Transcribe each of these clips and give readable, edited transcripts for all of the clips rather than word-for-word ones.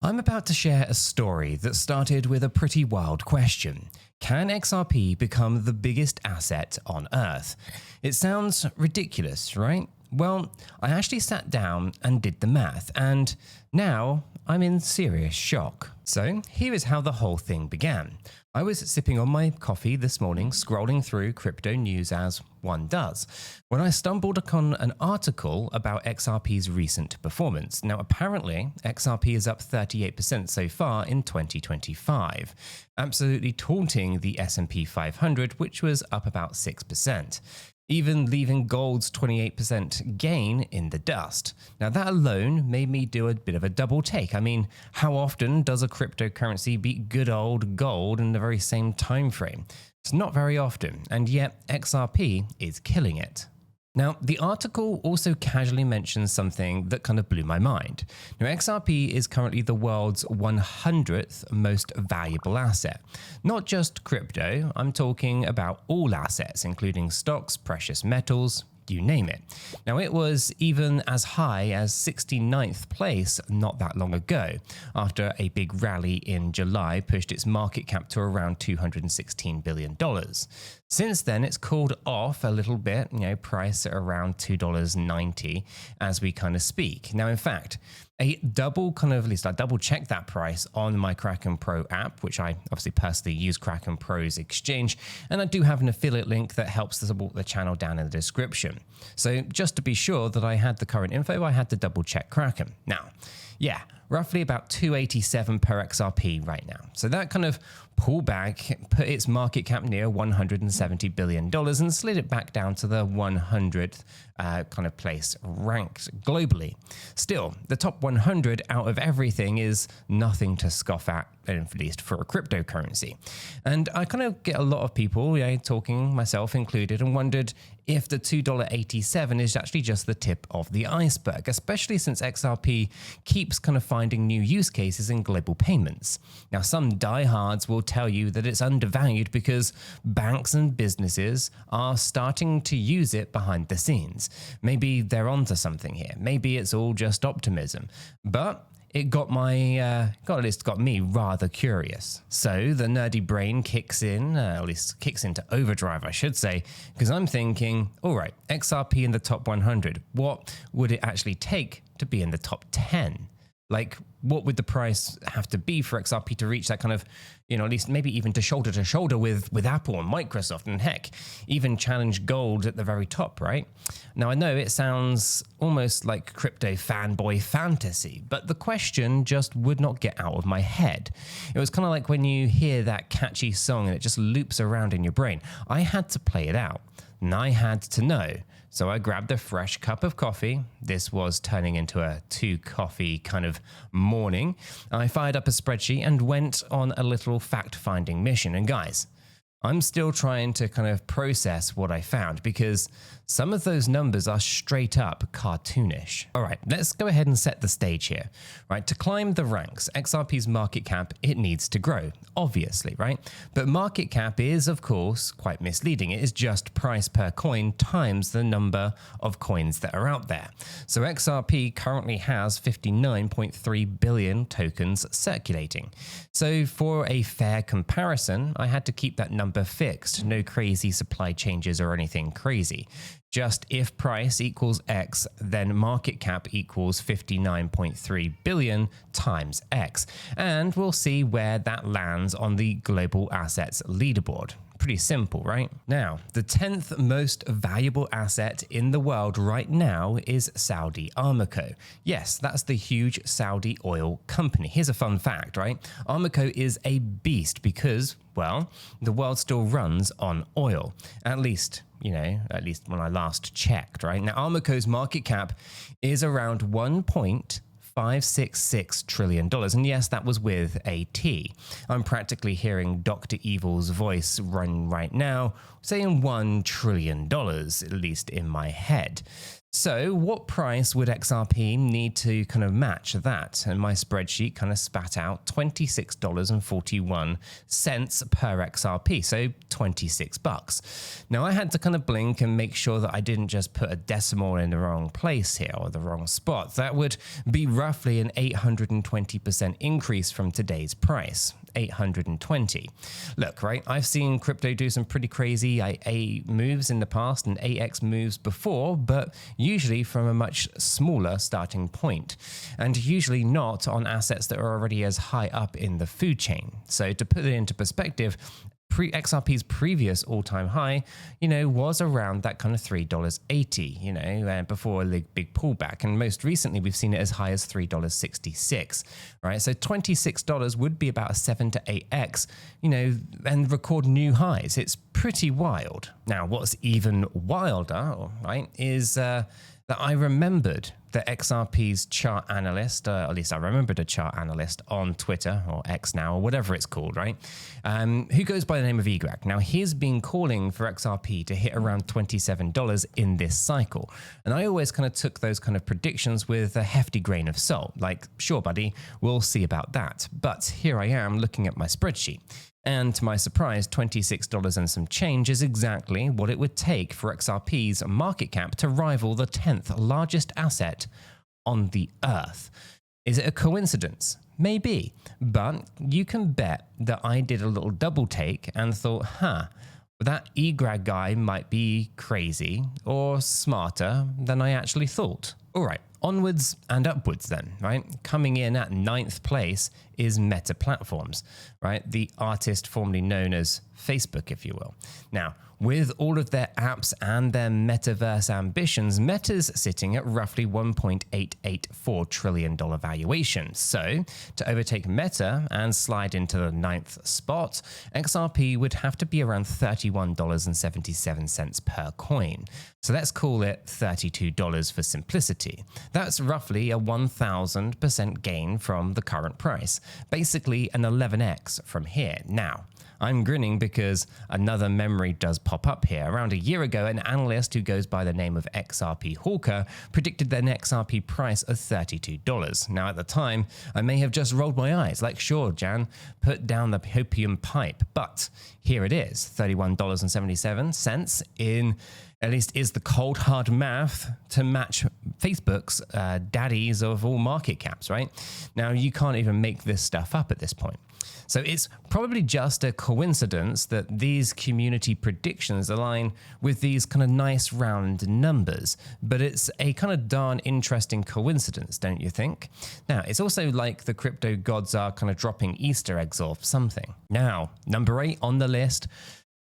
I'm about to share a story that started with a pretty wild question. Can XRP become the biggest asset on Earth? It sounds ridiculous, right? Well, I actually sat down and did the math, and now I'm in serious shock. So here is how the whole thing began. I was sipping on my coffee this morning, scrolling through crypto news as one does, when I stumbled upon an article about XRP's recent performance. Now, apparently, XRP is up 38% so far in 2025, absolutely taunting the S&P 500, which was up about 6%. Even leaving gold's 28% gain in the dust. Now that alone made me do a bit of a double take. I mean, how often does a cryptocurrency beat good old gold in the very same time frame? It's not very often, and yet XRP is killing it. Now, the article also casually mentions something that kind of blew my mind. Now, XRP is currently the world's 100th most valuable asset. Not just crypto, I'm talking about all assets, including stocks, precious metals, you name it. Now, it was even as high as 69th place not that long ago, after a big rally in July pushed its market cap to around $216 billion. Since then, it's cooled off a little bit, price at around $2.90 as we kind of speak. Now, in fact, I double checked that price on my Kraken Pro app, which I obviously personally use Kraken Pro's exchange, and I do have an affiliate link that helps to support the channel down in the description. So just to be sure that I had the current info, I had to double check Kraken. Now, yeah, roughly about 287 per XRP right now. So that kind of pulled back, put its market cap near $170 billion and slid it back down to the 100th kind of place ranked globally. Still, the top 100 out of everything is nothing to scoff at least for a cryptocurrency. And I kind of get a lot of people, talking, myself included, and wondered if the $2.87 is actually just the tip of the iceberg, especially since XRP keeps kind of finding new use cases in global payments. Now, some diehards will tell you that it's undervalued because banks and businesses are starting to use it behind the scenes. Maybe they're onto something here. Maybe it's all just optimism. But it got me rather curious. So the nerdy brain kicks in, at least kicks into overdrive, I should say, because I'm thinking, all right, XRP in the top 100, what would it actually take to be in the top 10? Like, what would the price have to be for XRP to reach that kind of, at least maybe even to shoulder with Apple and Microsoft, and heck, even challenge gold at the very top, right? Now, I know it sounds almost like crypto fanboy fantasy, but the question just would not get out of my head. It was kind of like when you hear that catchy song and it just loops around in your brain. I had to play it out, and I had to know. So I grabbed a fresh cup of coffee. This was turning into a 2-coffee kind of morning. I fired up a spreadsheet and went on a little fact-finding mission. And guys, I'm still trying to kind of process what I found because some of those numbers are straight up cartoonish. All right, let's go ahead and set the stage here. Right, to climb the ranks, XRP's market cap, it needs to grow, obviously, right? But market cap is, of course, quite misleading. It is just price per coin times the number of coins that are out there. So XRP currently has 59.3 billion tokens circulating. So for a fair comparison, I had to keep that number fixed, no crazy supply changes or anything crazy. Just if price equals X, then market cap equals 59.3 billion times X. And we'll see where that lands on the global assets leaderboard. Pretty simple, right? Now, the 10th most valuable asset in the world right now is Saudi Aramco. Yes, that's the huge Saudi oil company. Here's a fun fact, right? Aramco is a beast because, well, the world still runs on oil. At least when I last checked, right? Now, Aramco's market cap is around $1.566 trillion. And yes, that was with a T. I'm practically hearing Dr. Evil's voice run right now, saying $1 trillion, at least in my head. So what price would XRP need to kind of match that? And my spreadsheet kind of spat out $26.41 per XRP, so 26 bucks. Now I had to kind of blink and make sure that I didn't just put a decimal in the wrong place here or the wrong spot. That would be roughly an 820% increase from today's price. 820. Look, right, I've seen crypto do some pretty crazy A moves in the past and AX moves before, but usually from a much smaller starting point, and usually not on assets that are already as high up in the food chain. So to put it into perspective, XRP's previous all-time high, was around that kind of $3.80, before a big pullback. And most recently, we've seen it as high as $3.66, right? So $26 would be about a 7 to 8x, and record new highs. It's pretty wild. Now, what's even wilder, right, is that I remembered the XRP's chart analyst, or at least I remembered a chart analyst on Twitter, or X now, or whatever it's called, right? Who goes by the name of 𝗕𝗓𝗓. Now, he's been calling for XRP to hit around $27 in this cycle. And I always kind of took those kind of predictions with a hefty grain of salt. Like, sure, buddy, we'll see about that. But here I am looking at my spreadsheet. And to my surprise, $26 and some change is exactly what it would take for XRP's market cap to rival the 10th largest asset on the earth. Is it a coincidence? Maybe, but you can bet that I did a little double take and thought, that 𝗕𝗓𝗓 guy might be crazy or smarter than I actually thought. All right, onwards and upwards then, right? Coming in at 9th place is Meta Platforms, right? The artist formerly known as Facebook, if you will. Now, with all of their apps and their metaverse ambitions, Meta's sitting at roughly $1.884 trillion valuation. So, to overtake Meta and slide into the 9th spot, XRP would have to be around $31.77 per coin. So let's call it $32 for simplicity. That's roughly a 1,000% gain from the current price, basically an 11x from here. Now, I'm grinning because another memory does pop up here. Around a year ago, an analyst who goes by the name of XRP_Hawker predicted an XRP price of $32. Now, at the time, I may have just rolled my eyes, like, sure, Jan, put down the opium pipe. But here it is, $31.77 in, at least is the cold hard math to match Facebook's daddies of all market caps, right? Now, you can't even make this stuff up at this point. So it's probably just a coincidence that these community predictions align with these kind of nice round numbers, but it's a kind of darn interesting coincidence, don't you think? Now, it's also like the crypto gods are kind of dropping Easter eggs or something. Now, number 8 on the list,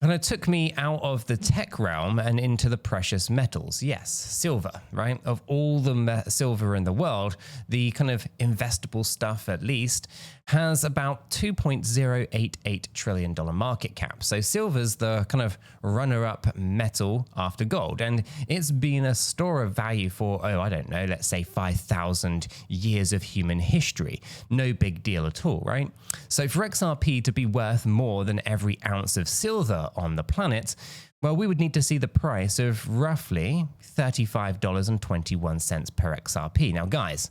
and it took me out of the tech realm and into the precious metals. Yes, silver, right? Of all the silver in the world, the kind of investable stuff at least has about $2.088 trillion market cap. So silver's the kind of runner-up metal after gold, and it's been a store of value for, I don't know, let's say 5,000 years of human history. No big deal at all, right? So for XRP to be worth more than every ounce of silver on the planet, well, we would need to see the price of roughly $35.21 per XRP. Now, guys,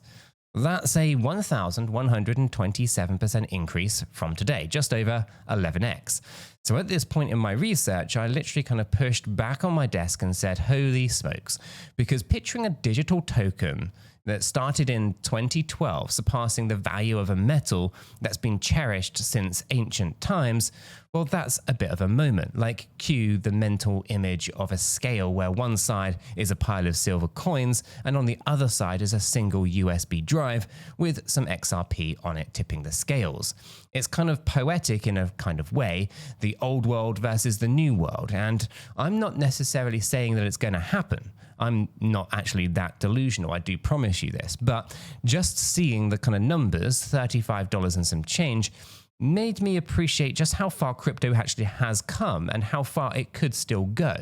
that's a 1,127% increase from today, just over 11x. So at this point in my research, I literally kind of pushed back on my desk and said, holy smokes, because picturing a digital token that started in 2012, surpassing the value of a metal that's been cherished since ancient times, well, that's a bit of a moment. Like, cue the mental image of a scale where one side is a pile of silver coins and on the other side is a single USB drive with some XRP on it tipping the scales. It's kind of poetic in a kind of way, the old world versus the new world. And I'm not necessarily saying that it's going to happen. I'm not actually that delusional, I do promise you this, but just seeing the kind of numbers, $35 and some change, made me appreciate just how far crypto actually has come and how far it could still go,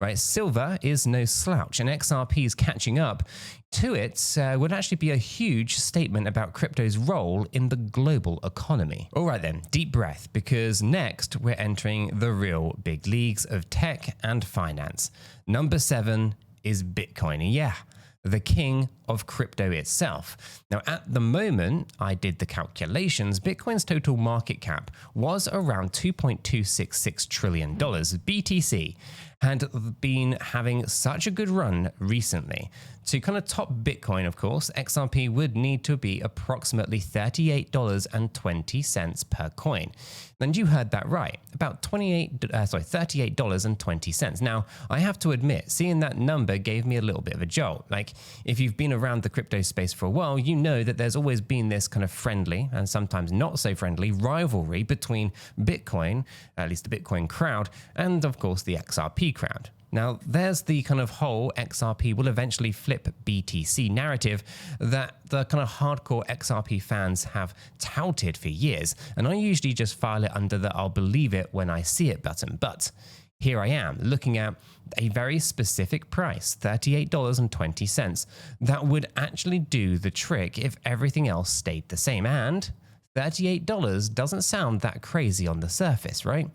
right? Silver is no slouch, and XRP's catching up to it would actually be a huge statement about crypto's role in the global economy. All right then, deep breath, because next we're entering the real big leagues of tech and finance. Number 7 is Bitcoin. Yeah, the king of crypto itself. Now, at the moment I did the calculations, Bitcoin's total market cap was around $2.266 trillion. BTC had been having such a good run recently. To kind of top Bitcoin, of course, XRP would need to be approximately $38.20 per coin. And you heard that right, about $38.20. Now, I have to admit, seeing that number gave me a little bit of a jolt. Like, if you've been around the crypto space for a while, you know that there's always been this kind of friendly and sometimes not so friendly rivalry between Bitcoin, at least the Bitcoin crowd, and of course the XRP crowd. Now, there's the kind of whole XRP will eventually flip BTC narrative that the kind of hardcore XRP fans have touted for years, and I usually just file it under the I'll believe it when I see it button. But here I am looking at a very specific price, $38.20, that would actually do the trick if everything else stayed the same. And $38 doesn't sound that crazy on the surface, right?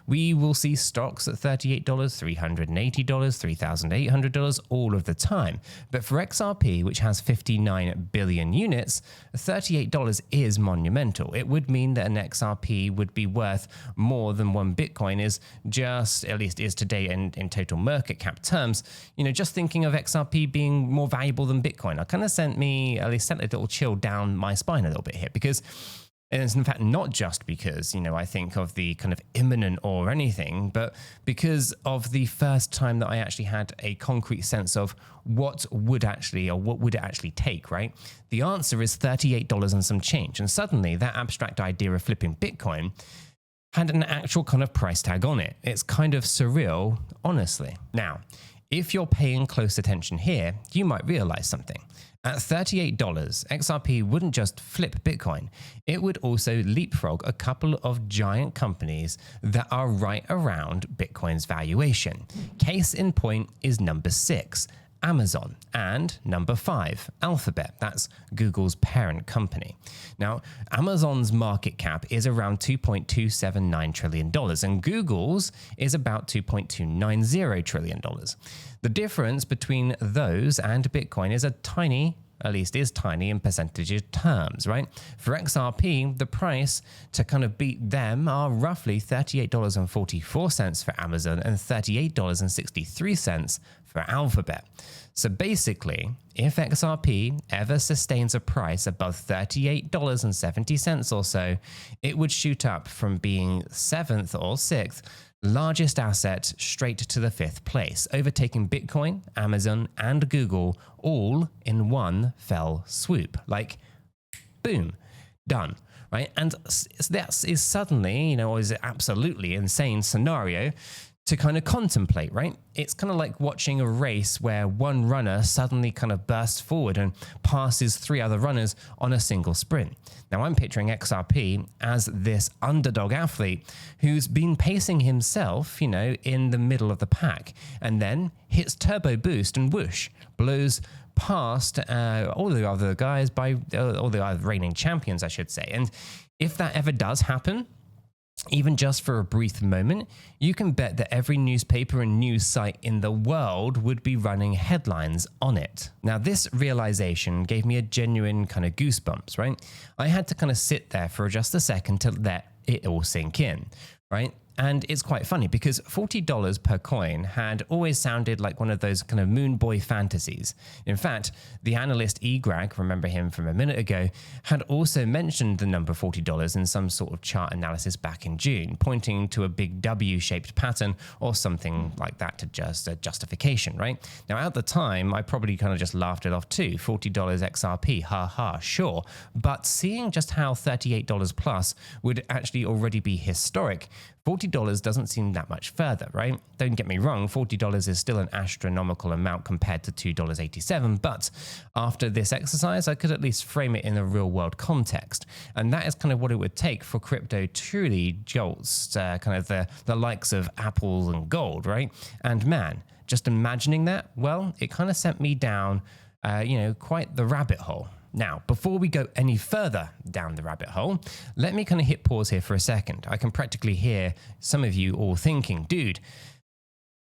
We will see stocks at $38, $380, $3,800 all of the time. But for XRP, which has 59 billion units, $38 is monumental. It would mean that an XRP would be worth more than one Bitcoin is just, at least is today in total market cap terms. You know, just thinking of XRP being more valuable than Bitcoin, kind of sent a little chill down my spine a little bit here, because and it's in fact not just because, I think of the kind of imminent or anything, but because of the first time that I actually had a concrete sense of what would it actually take, right? The answer is $38 and some change. And suddenly that abstract idea of flipping Bitcoin had an actual kind of price tag on it. It's kind of surreal, honestly. Now, if you're paying close attention here, you might realize something. At $38, XRP wouldn't just flip Bitcoin, it would also leapfrog a couple of giant companies that are right around Bitcoin's valuation. Case in point is number 6, Amazon, and number 5, Alphabet. That's Google's parent company. Now, Amazon's market cap is around $2.279 trillion, and Google's is about $2.290 trillion. The difference between those and Bitcoin is tiny in percentage terms, right? For XRP, the price to kind of beat them are roughly $38.44 for Amazon and $38.63 for Alphabet. So basically, if XRP ever sustains a price above $38.70 or so, it would shoot up from being 7th or 6th largest asset straight to the 5th place, overtaking Bitcoin, Amazon, and Google all in one fell swoop. Like, boom, done, right? And that is suddenly, is an absolutely insane scenario to kind of contemplate, right? It's kind of like watching a race where one runner suddenly kind of bursts forward and passes 3 other runners on a single sprint. Now, I'm picturing XRP as this underdog athlete who's been pacing himself, in the middle of the pack, and then hits turbo boost and whoosh, blows past all the other guys all the other reigning champions, I should say. And if that ever does happen, even just for a brief moment, you can bet that every newspaper and news site in the world would be running headlines on it. Now, this realization gave me a genuine kind of goosebumps, right? I had to kind of sit there for just a second to let it all sink in, right? And it's quite funny because $40 per coin had always sounded like one of those kind of moon boy fantasies. In fact, the analyst 𝗕𝗓𝗓𝗓, remember him from a minute ago, had also mentioned the number $40 in some sort of chart analysis back in June, pointing to a big W-shaped pattern or something like that to just a justification, right? Now, at the time, I probably kind of just laughed it off too. $40 XRP, haha, sure. But seeing just how $38 plus would actually already be historic, $40 doesn't seem that much further, right? Don't get me wrong, $40 is still an astronomical amount compared to $2.87, but after this exercise, I could at least frame it in a real world context. And that is kind of what it would take for crypto truly jolts kind of the likes of Apple and gold, right? And man, just imagining that, well, it kind of sent me down, quite the rabbit hole. Now, before we go any further down the rabbit hole, let me kind of hit pause here for a second. I can practically hear some of you all thinking, dude,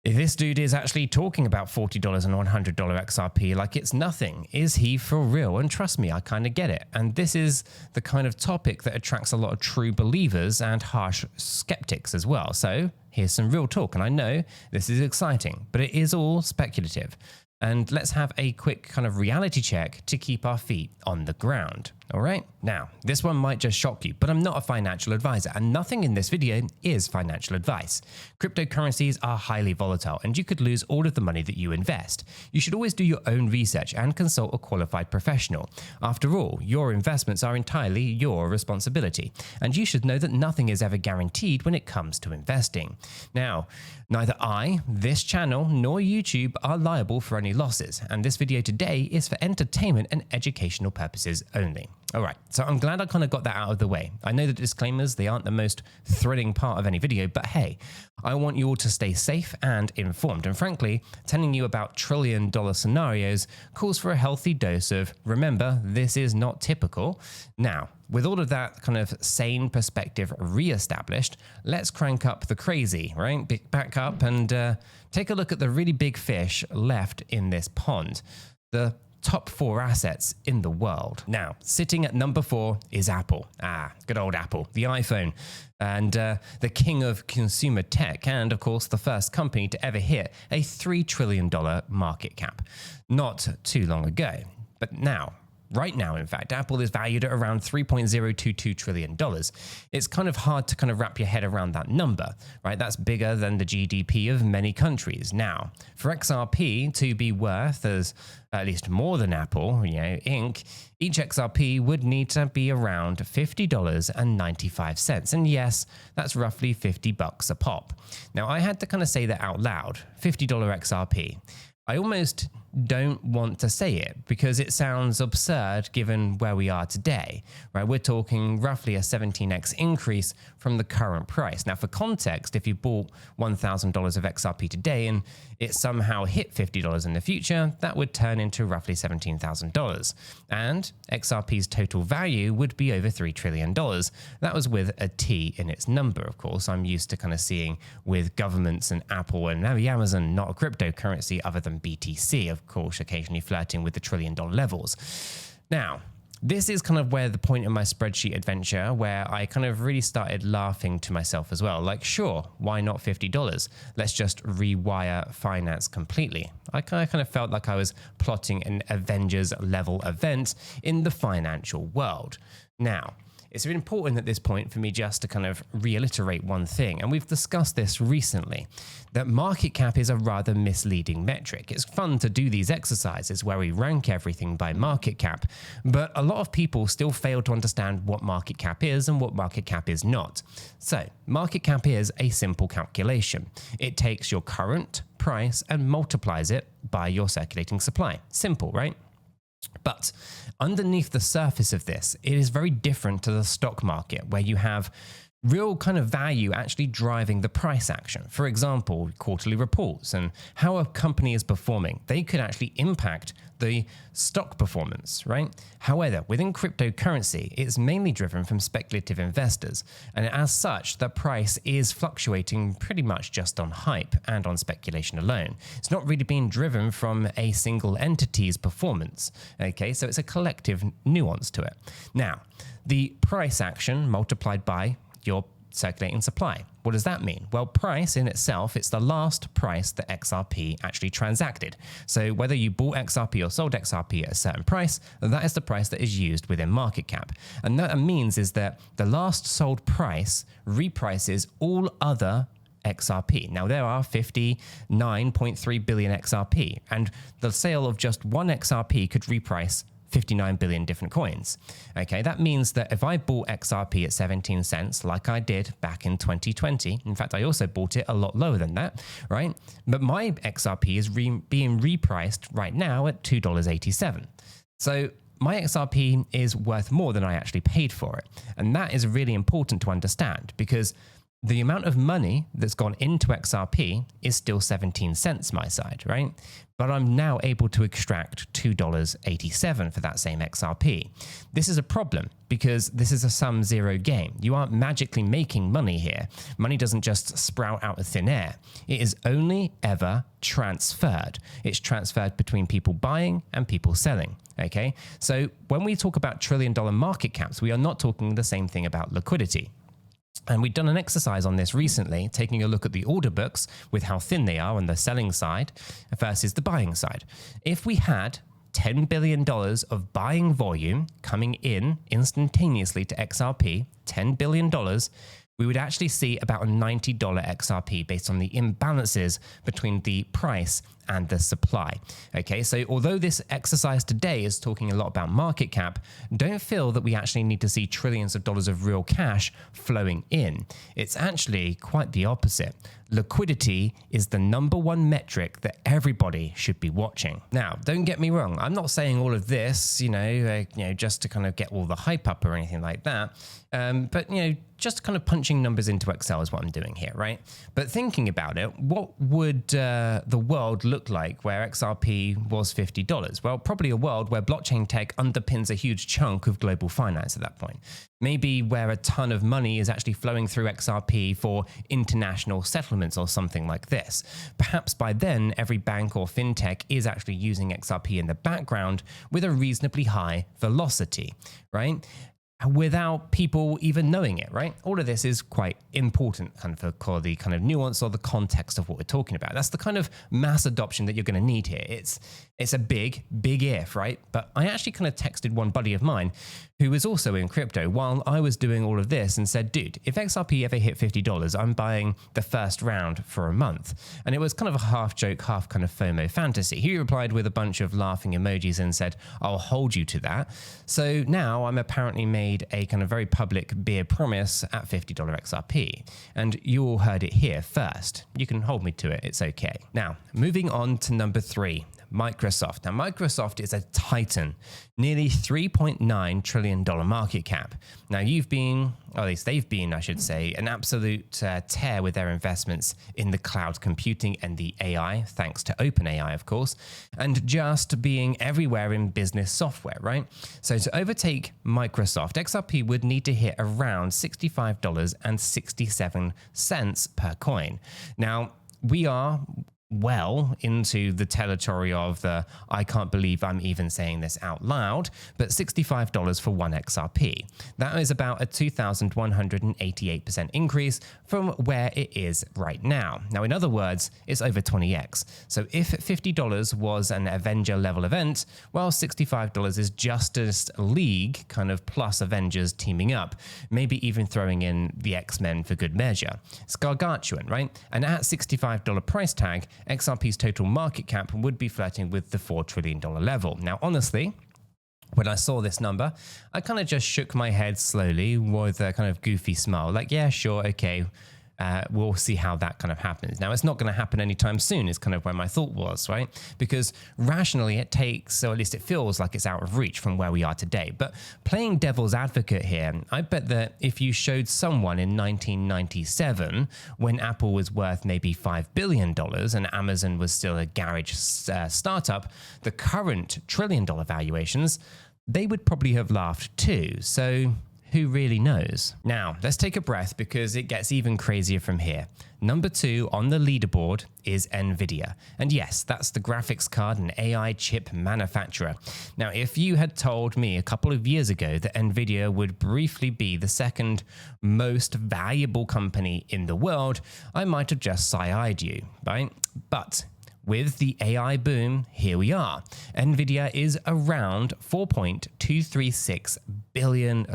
If this dude is actually talking about $40 and $100 XRP like it's nothing, is he for real? And trust me, I kind of get it. And this is the kind of topic that attracts a lot of true believers and harsh skeptics as well. So here's some real talk. And I know this is exciting, but it is all speculative. And let's have a quick kind of reality check to keep our feet on the ground. All right, now this one might just shock you, but I'm not a financial advisor and nothing in this video is financial advice. Cryptocurrencies are highly volatile and you could lose all of the money that you invest. You should always do your own research and consult a qualified professional. After all, your investments are entirely your responsibility, and you should know that nothing is ever guaranteed when it comes to investing. Now, neither I, this channel, nor YouTube are liable for any losses, and this video today is for entertainment and educational purposes only. All right, so I'm glad I kind of got that out of the way. I know the disclaimers, they aren't the most thrilling part of any video, but hey, I want you all to stay safe and informed. And frankly, telling you about trillion-dollar scenarios calls for a healthy dose of, remember, this is not typical. Now, with all of that kind of sane perspective re-established, let's crank up the crazy, right? Back up and take a look at the really big fish left in this pond. The top 4 assets in the world. Now, sitting at number 4 is Apple. Good old Apple, the iPhone, and the king of consumer tech, and of course, the first company to ever hit a $3 trillion market cap. Not too long ago, but now, right now, in fact, Apple is valued at around $3.022 trillion. It's kind of hard to kind of wrap your head around that number, right? That's bigger than the GDP of many countries. Now, for XRP to be worth as at least more than Apple, Inc., each XRP would need to be around $50.95. And yes, that's roughly $50 a pop. Now, I had to kind of say that out loud, $50 XRP. I almost don't want to say it because it sounds absurd given where we are today, right? We're talking roughly a 17x increase from the current price. Now, for context, if you bought $1,000 of XRP today and it somehow hit $50 in the future, that would turn into roughly $17,000. And XRP's total value would be over $3 trillion. That was with a T in its number, of course. I'm used to kind of seeing with governments and Apple and maybe Amazon, not a cryptocurrency other than BTC, of course, occasionally flirting with the $1 trillion levels. Now, this is kind of where the point in my spreadsheet adventure where I kind of really started laughing to myself as well. Like, sure, why not $50? Let's just rewire finance completely. I kind of felt like I was plotting an Avengers level event in the financial world. Now, it's really important at this point for me just to kind of reiterate one thing, and we've discussed this recently, that market cap is a rather misleading metric. It's fun to do these exercises where we rank everything by market cap, but a lot of people still fail to understand what market cap is and what market cap is not. So, market cap is a simple calculation. It takes your current price and multiplies it by your circulating supply. Simple, right? But underneath the surface of this, it is very different to the stock market where you have real kind of value actually driving the price action. For example, quarterly reports and how a company is performing. They could actually impact the stock performance, right? However, within cryptocurrency, it's mainly driven from speculative investors. And as such, the price is fluctuating pretty much just on hype and on speculation alone. It's not really being driven from a single entity's performance. Okay, so it's a collective nuance to it. Now, the price action multiplied by your circulating supply. What does that mean? Well, price in itself, it's the last price that XRP actually transacted. So whether you bought XRP or sold XRP at a certain price, that is the price that is used within market cap. And that means is that the last sold price reprices all other XRP. Now, there are 59.3 billion XRP, and the sale of just one XRP could reprice 59 billion different coins. Okay, that means that if I bought XRP at 17 cents, like I did back in 2020, in fact, I also bought it a lot lower than that, right? But my XRP is being repriced right now at $2.87. So my XRP is worth more than I actually paid for it. And that is really important to understand because the amount of money that's gone into XRP is still 17 cents my side, right? But I'm now able to extract $2.87 for that same XRP. This is a problem because this is a sum zero game. You aren't magically making money here. Money doesn't just sprout out of thin air. It is only ever transferred. It's transferred between people buying and people selling. Okay, so when we talk about trillion-dollar market caps, we are not talking the same thing about liquidity. And we've done an exercise on this recently, taking a look at the order books with how thin they are on the selling side versus the buying side. If we had $10 billion of buying volume coming in instantaneously to XRP, $10 billion, we would actually see about a $90 XRP based on the imbalances between the price and the supply. Okay, so although this exercise today is talking a lot about market cap, don't feel that we actually need to see trillions of dollars of real cash flowing in. It's actually quite the opposite. Liquidity is the #1 metric that everybody should be watching. Now, don't get me wrong. I'm not saying all of this, just to kind of get all the hype up or anything like that. But just kind of punching numbers into Excel is what I'm doing here, right? But thinking about it, what would the world look like where XRP was $50? Well, probably a world where blockchain tech underpins a huge chunk of global finance at that point. Maybe where a ton of money is actually flowing through XRP for international settlements or something like this. Perhaps by then, every bank or fintech is actually using XRP in the background with a reasonably high velocity, right? Without people even knowing it, right? All of this is quite important kind of for the kind of nuance or the context of what we're talking about. That's the kind of mass adoption that you're going to need here. It's a big if, right? But I actually kind of texted one buddy of mine who was also in crypto while I was doing all of this and said, dude, if XRP ever hit $50, I'm buying the first round for a month. And it was kind of a half joke, half kind of FOMO fantasy. He replied with a bunch of laughing emojis and said, I'll hold you to that. So now I'm apparently made a kind of very public beer promise at $50 XRP. And you all heard it here first. You can hold me to it. It's okay. Now, moving on to number 3. Microsoft. Now, Microsoft is a titan, nearly $3.9 trillion market cap. Now, you've been, or at least they've been, I should say, an absolute tear with their investments in the cloud computing and the AI, thanks to OpenAI, of course, and just being everywhere in business software, right? So to overtake Microsoft, XRP would need to hit around $65.67 per coin. Now, we are well into the territory of the I can't believe I'm even saying this out loud, but $65 for 1 XRP. That is about a 2,188% increase from where it is right now. Now, in other words, it's over 20x. So if $50 was an Avenger level event, well, $65 is Justice League kind of plus Avengers teaming up, maybe even throwing in the X-Men for good measure. It's gargantuan, right? And at $65 price tag, XRP's total market cap would be flirting with the $4 trillion level. Now, honestly, when I saw this number, I kind of just shook my head slowly with a kind of goofy smile, like, yeah, sure, okay. We'll see how that kind of happens. Now, it's not going to happen anytime soon is kind of where my thought was, right? Because rationally it takes, or at least it feels like it's out of reach from where we are today. But playing devil's advocate here, I bet that if you showed someone in 1997, when Apple was worth maybe $5 billion and Amazon was still a garage startup, the current trillion-dollar valuations, they would probably have laughed too. So who really knows? Now, let's take a breath because it gets even crazier from here. Number 2 on the leaderboard is NVIDIA. And yes, that's the graphics card and AI chip manufacturer. Now, if you had told me a couple of years ago that NVIDIA would briefly be the second most valuable company in the world, I might have just sigh-eyed you, right? But with the AI boom, here we are. NVIDIA is around 4.236 billion,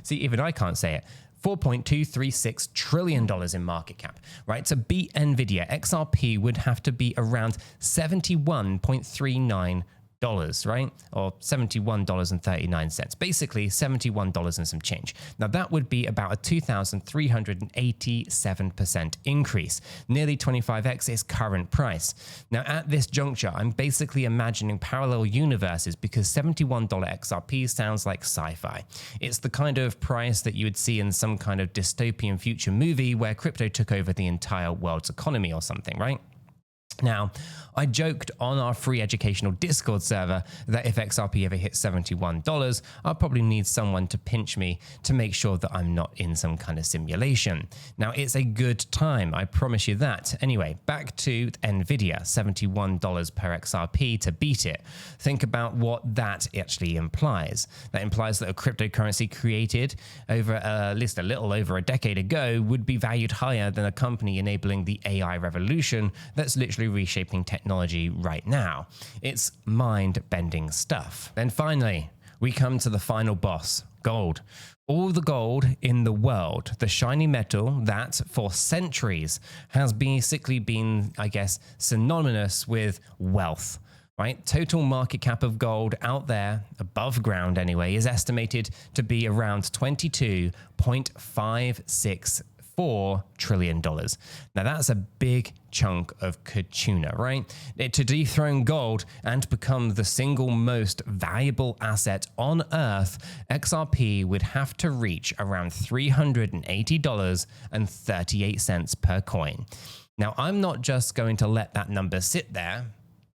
see, even I can't say it. $4.236 trillion in market cap, right? To beat NVIDIA, XRP would have to be around $71.39 right? Or $71.39. Basically $71 and some change. Now that would be about a 2,387% increase, nearly 25x its current price. Now at this juncture, I'm basically imagining parallel universes because $71 XRP sounds like sci-fi. It's the kind of price that you would see in some kind of dystopian future movie where crypto took over the entire world's economy or something, right? Now, I joked on our free educational Discord server that if XRP ever hits $71, I'll probably need someone to pinch me to make sure that I'm not in some kind of simulation. Now, it's a good time, I promise you that. Anyway, back to NVIDIA, $71 per XRP to beat it. Think about what that actually implies. That implies that a cryptocurrency created over at least a little over a decade ago would be valued higher than a company enabling the AI revolution that's literally reshaping technology right now. It's mind-bending stuff. Then finally, we come to the final boss, gold. All the gold in the world, the shiny metal that for centuries has basically been, I guess, synonymous with wealth. Right? Total market cap of gold out there, above ground anyway, is estimated to be around $22.564 trillion. Now that's a big chunk of 𝗕𝗘𝗪𝗔𝗥𝗘, right? To dethrone gold and become the single most valuable asset on Earth, XRP would have to reach around $380.38 per coin. Now I'm not just going to let that number sit there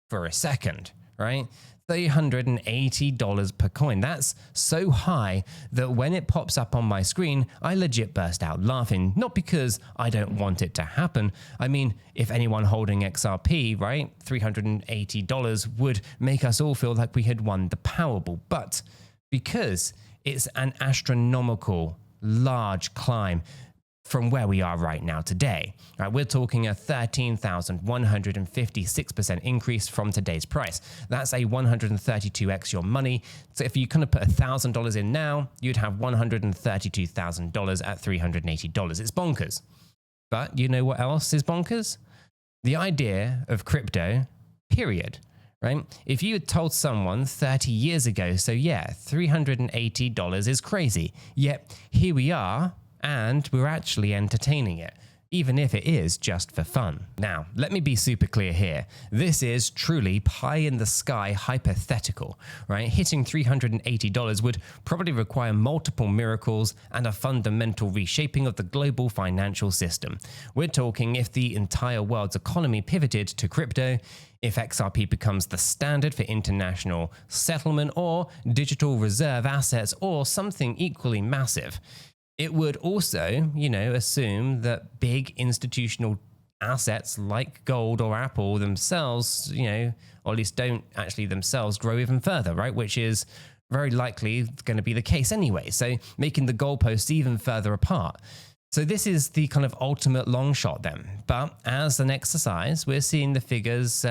for a second, right? $380 per coin. That's so high that when it pops up on my screen, I legit burst out laughing. Not because I don't want it to happen. I mean, if anyone holding XRP, right, $380 would make us all feel like we had won the Powerball. But because it's an astronomical, large climb from where we are right now today. Right, we're talking a 13,156% increase from today's price. That's a 132x your money. So if you kind of put $1,000 in now, you'd have $132,000 at $380. It's bonkers. But you know what else is bonkers? The idea of crypto, period. Right? If you had told someone 30 years ago, so yeah, $380 is crazy. Yet here we are, and we're actually entertaining it, even if it is just for fun. Now, let me be super clear here. This is truly pie in the sky hypothetical, right? Hitting $380 would probably require multiple miracles and a fundamental reshaping of the global financial system. We're talking if the entire world's economy pivoted to crypto, if XRP becomes the standard for international settlement or digital reserve assets or something equally massive. It would also, assume that big institutional assets like gold or Apple themselves, or at least don't actually themselves grow even further, right? Which is very likely going to be the case anyway. So making the goalposts even further apart. So this is the kind of ultimate long shot then. But as an exercise, we're seeing the figures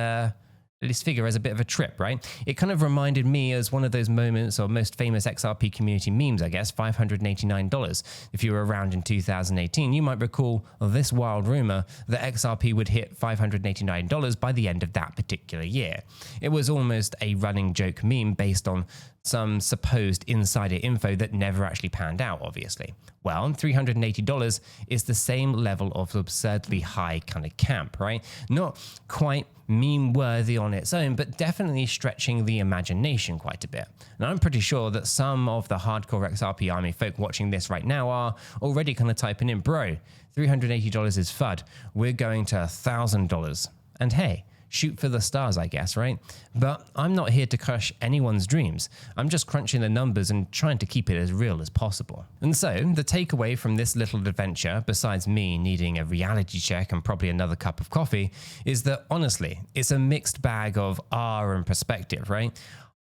this figure as a bit of a trip, right? It kind of reminded me as one of those moments or most famous XRP community memes, I guess, $589. If you were around in 2018, you might recall this wild rumor that XRP would hit $589 by the end of that particular year. It was almost a running joke meme based on some supposed insider info that never actually panned out, obviously. Well, $380 is the same level of absurdly high kind of camp, right? Not quite meme-worthy on its own, but definitely stretching the imagination quite a bit. And I'm pretty sure that some of the hardcore XRP army folk watching this right now are already kind of typing in, bro, $380 is FUD. We're going to $1,000. And hey, shoot for the stars, I guess, right? But I'm not here to crush anyone's dreams. I'm just crunching the numbers and trying to keep it as real as possible. And so the takeaway from this little adventure, besides me needing a reality check and probably another cup of coffee, is that honestly, it's a mixed bag of awe and perspective, right?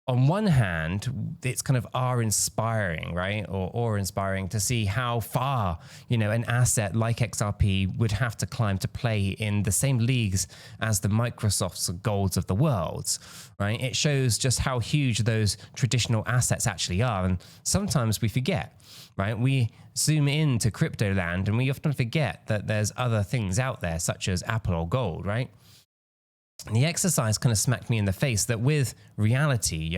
On one hand, it's kind of awe-inspiring, right? Or awe-inspiring to see how far, an asset like XRP would have to climb to play in the same leagues as the Microsofts and Golds of the world, right? It shows just how huge those traditional assets actually are. And sometimes we forget, right? We zoom into crypto land and we often forget that there's other things out there, such as Apple or gold, right? The exercise kind of smacked me in the face that with reality,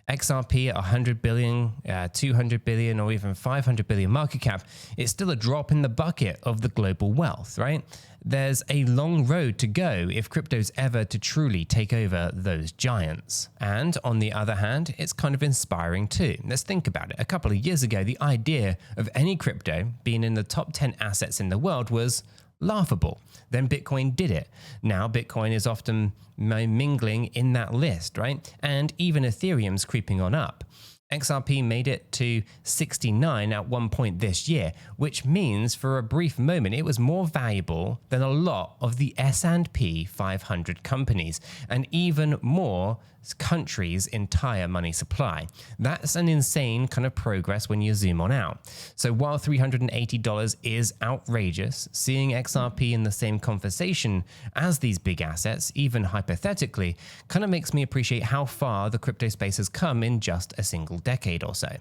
XRP at 100 billion, 200 billion, or even 500 billion market cap, it's still a drop in the bucket of the global wealth, right? There's a long road to go if crypto's ever to truly take over those giants. And on the other hand, it's kind of inspiring too. Let's think about it. A couple of years ago, the idea of any crypto being in the top 10 assets in the world was laughable. Then Bitcoin did it. Now Bitcoin is often mingling in that list, right? And even Ethereum's creeping on up. XRP made it to 69 at one point this year, which means for a brief moment it was more valuable than a lot of the S&P 500 companies, and even more countries' entire money supply. That's an insane kind of progress when you zoom on out. So while $380 is outrageous, seeing XRP in the same conversation as these big assets, even hypothetically, kind of makes me appreciate how far the crypto space has come in just a single decade or so.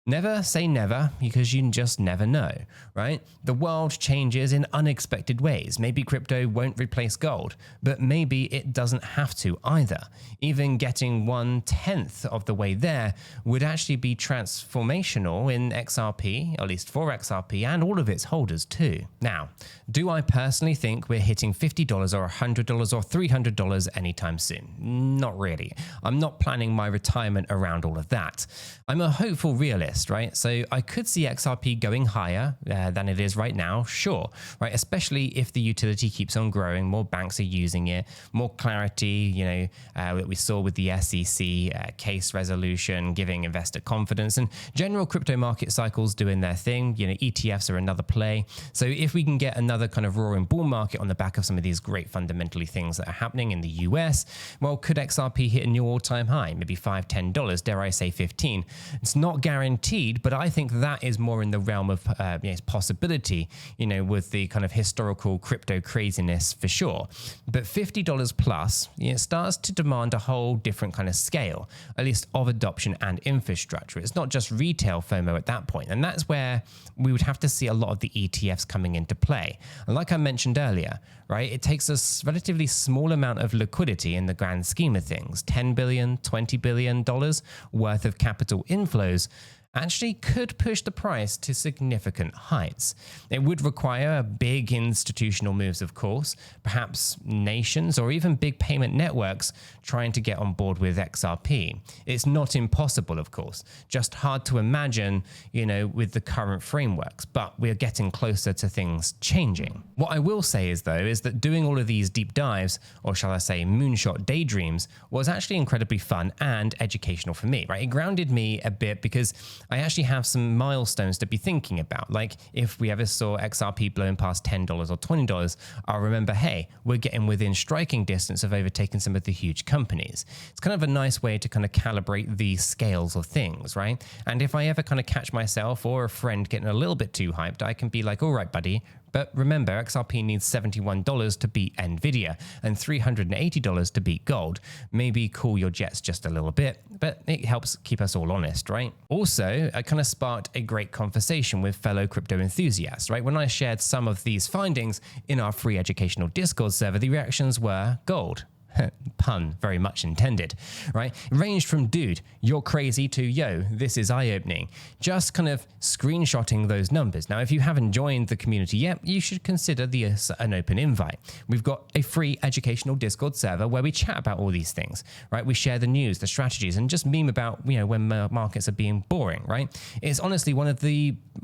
Never say never, because you just never know, right? The world changes in unexpected ways. Maybe crypto won't replace gold, but maybe it doesn't have to either. Even getting 1/10 of the way there would actually be transformational in XRP, at least for XRP and all of its holders too. Now, do I personally think we're hitting $50 or $100 or $300 anytime soon? Not really. I'm not planning my retirement around all of that. I'm a hopeful realist, right? So I could see XRP going higher than it is right now, sure, right? Especially if the utility keeps on growing, more banks are using it, more clarity, that we saw with the SEC case resolution, giving investor confidence, and general crypto market cycles doing their thing. ETFs are another play. So if we can get another kind of roaring bull market on the back of some of these great fundamentally things that are happening in the US, well, could XRP hit a new all-time high? Maybe $5, $10, dare I say 15. It's not guaranteed, but I think that is more in the realm of possibility, with the kind of historical crypto craziness for sure. But $50 plus, it starts to demand a whole different kind of scale, at least of adoption and infrastructure. It's not just retail FOMO at that point. And that's where we would have to see a lot of the ETFs coming into play. And like I mentioned earlier, right, it takes a relatively small amount of liquidity in the grand scheme of things. $10 billion, $20 billion worth of capital inflows actually could push the price to significant heights. It would require big institutional moves, of course, perhaps nations or even big payment networks trying to get on board with XRP. It's not impossible, of course, just hard to imagine, with the current frameworks, but we're getting closer to things changing. What I will say is that doing all of these deep dives, or shall I say moonshot daydreams, was actually incredibly fun and educational for me, right? It grounded me a bit because I actually have some milestones to be thinking about. Like if we ever saw XRP blowing past $10 or $20, I'll remember, hey, we're getting within striking distance of overtaking some of the huge companies. It's kind of a nice way to kind of calibrate the scales of things, right? And if I ever kind of catch myself or a friend getting a little bit too hyped, I can be like, all right, buddy, but remember, XRP needs $71 to beat NVIDIA and $380 to beat gold. Maybe cool your jets just a little bit, but it helps keep us all honest, right? Also, I kind of sparked a great conversation with fellow crypto enthusiasts, right? When I shared some of these findings in our free educational Discord server, the reactions were gold. Pun very much intended, right? It ranged from dude, you're crazy to yo, this is eye-opening. Just kind of screenshotting those numbers. Now, if you haven't joined the community yet, you should consider an open invite. We've got a free educational Discord server where we chat about all these things, right? We share the news, the strategies, and just meme about, when markets are being boring, right? It's honestly at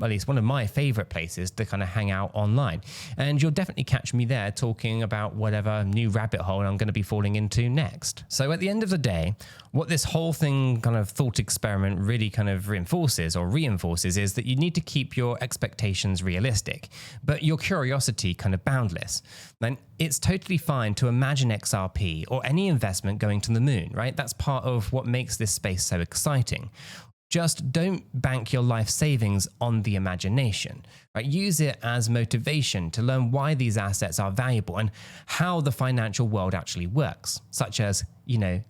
least one of my favorite places to kind of hang out online. And you'll definitely catch me there talking about whatever new rabbit hole I'm going to be falling into next. So at the end of the day, what this whole thing kind of thought experiment really kind of reinforces is that you need to keep your expectations realistic, but your curiosity kind of boundless. Then it's totally fine to imagine XRP or any investment going to the moon, right? That's part of what makes this space so exciting. Just don't bank your life savings on the imagination, right? Use it as motivation to learn why these assets are valuable and how the financial world actually works, such as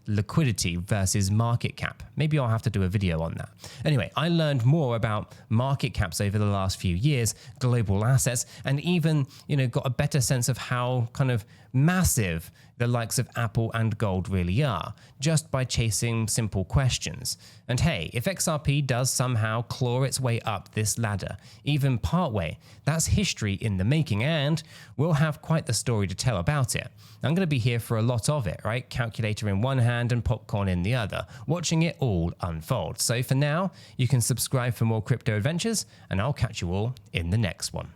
liquidity versus market cap. Maybe I'll have to do a video on that. Anyway, I learned more about market caps over the last few years, global assets, and even, got a better sense of how kind of massive the likes of Apple and gold really are, just by chasing simple questions. And hey, if XRP does somehow claw its way up this ladder, even partway, that's history in the making, and we'll have quite the story to tell about it. I'm going to be here for a lot of it, right? Calculator in one hand and popcorn in the other, watching it all unfold. So for now, you can subscribe for more crypto adventures, and I'll catch you all in the next one.